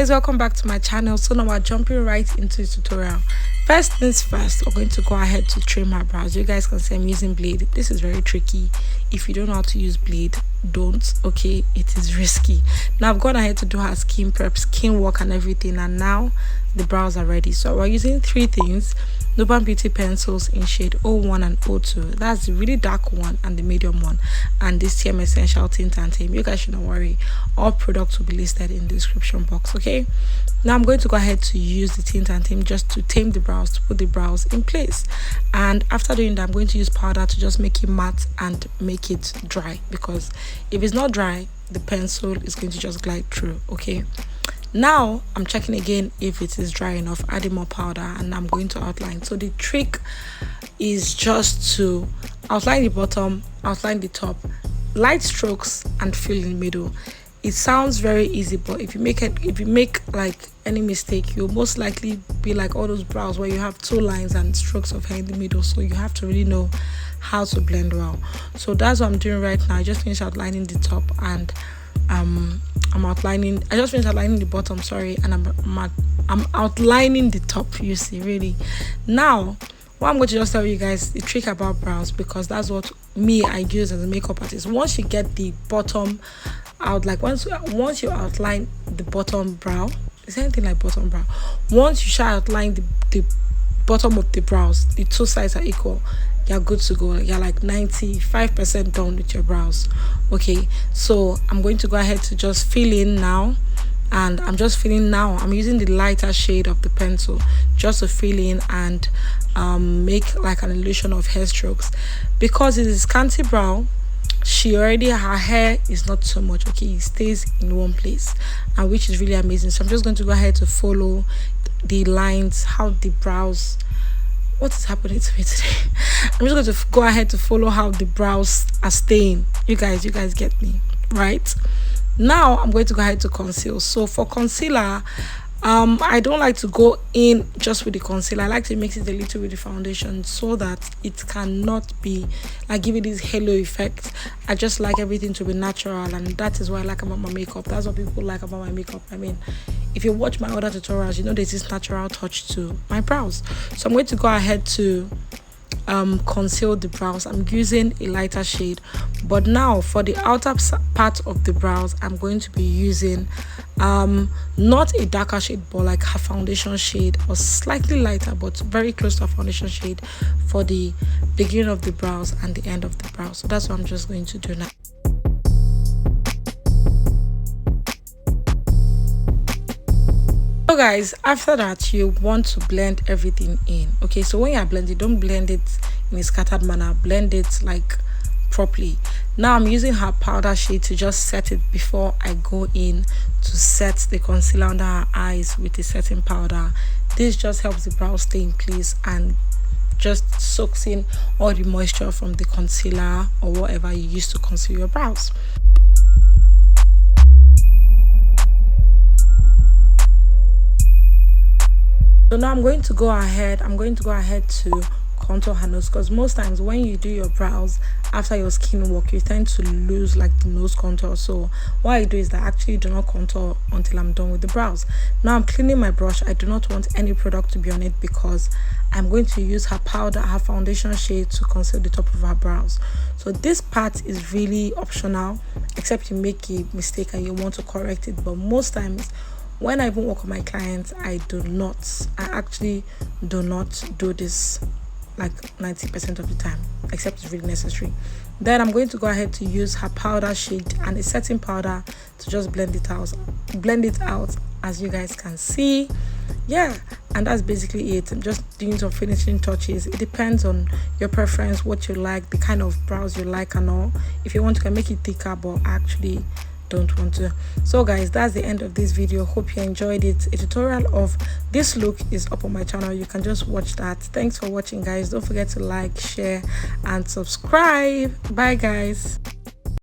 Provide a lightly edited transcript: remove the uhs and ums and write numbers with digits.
guys, welcome back to my channel. So now we're jumping right into the tutorial. First things first, we're going to go ahead to trim my brows. You guys can see I'm using blade. This is very tricky. If you don't know how to use blade, don't. Okay, it is risky. Now I've gone ahead to do her skin prep, skin work and everything, and now the brows are ready. So we're using three things: Nuban Beauty pencils in shade 01 and 02. That's the really dark one and the medium one, and this TM Essential Tint and Tame. You guys should not worry, all products will be listed in the description box. Okay, now I'm going to go ahead to use the tint and tame just to tame the brows, to put the brows in place. And after doing that, I'm going to use powder to just make it matte and make it dry, because if it's not dry, the pencil is going to just glide through. Okay, now I'm checking again if it is dry enough, adding more powder, and I'm going to outline. So the trick is just to outline the bottom, outline the top, light strokes and fill in the middle. It sounds very easy, but if you make like any mistake, you'll most likely be like all those brows where you have two lines and strokes of hair in the middle. So you have to really know how to blend well. So that's what I'm doing right now. I just finished outlining the top, and I just finished outlining the bottom, sorry, and I'm outlining the top. You see, really. Now what I'm going to just tell you guys the trick about brows, because that's what I use as a makeup artist. Once you get the bottom out, like once you outline the bottom brow, is there anything like bottom brow? Once you shall outline the bottom of the brows, the two sides are equal, you're good to go. You're like 95% done with your brows. Okay, so I'm going to go ahead to just fill in now, and I'm just filling now. I'm using the lighter shade of the pencil just to fill in and make like an illusion of hair strokes. Because it is scanty brow, her hair is not so much. Okay, it stays in one place, and which is really amazing. So I'm just going to go ahead to follow the lines, how the brows, what is happening to me today? I'm just going to go ahead to follow how the brows are staying. You guys get me, right? Now I'm going to go ahead to conceal. So for concealer, I don't like to go in just with the concealer. I like to mix it a little with the foundation so that it cannot be like give it this halo effect. I just like everything to be natural, and that is what I like about my makeup. That's what people like about my makeup. I mean, if you watch my other tutorials, you know there's this natural touch to my brows. So I'm going to go ahead to conceal the brows. I'm using a lighter shade, but now for the outer part of the brows, I'm going to be using not a darker shade, but like a foundation shade, or slightly lighter but very close to a foundation shade for the beginning of the brows and the end of the brows. So that's what I'm just going to do now. So guys, after that, you want to blend everything in. Okay, so when you're blending, don't blend it in a scattered manner, blend it like properly. Now I'm using her powder shade to just set it before I go in to set the concealer under her eyes with the setting powder. This just helps the brows stay in place and just soaks in all the moisture from the concealer or whatever you use to conceal your brows. So now I'm going to go ahead to contour her nose, because most times when you do your brows after your skin work, you tend to lose like the nose contour. So what I do is that I actually do not contour until I'm done with the brows. Now I'm cleaning my brush. I do not want any product to be on it, because I'm going to use her powder, her foundation shade, to conceal the top of her brows. So this part is really optional, except you make a mistake and you want to correct it. But most times when I even work with my clients, I actually do not do this like 90% of the time, except it's really necessary. Then I'm going to go ahead to use her powder shade and a setting powder to just blend it out, as you guys can see. Yeah, and that's basically it. I'm just doing some finishing touches. It depends on your preference, what you like, the kind of brows you like and all. If you want, you can make it thicker, but actually don't want to. So guys, that's the end of this video. Hope you enjoyed it. A tutorial of this look is up on my channel. You can just watch that. Thanks for watching, guys. Don't forget to like, share and subscribe. Bye guys.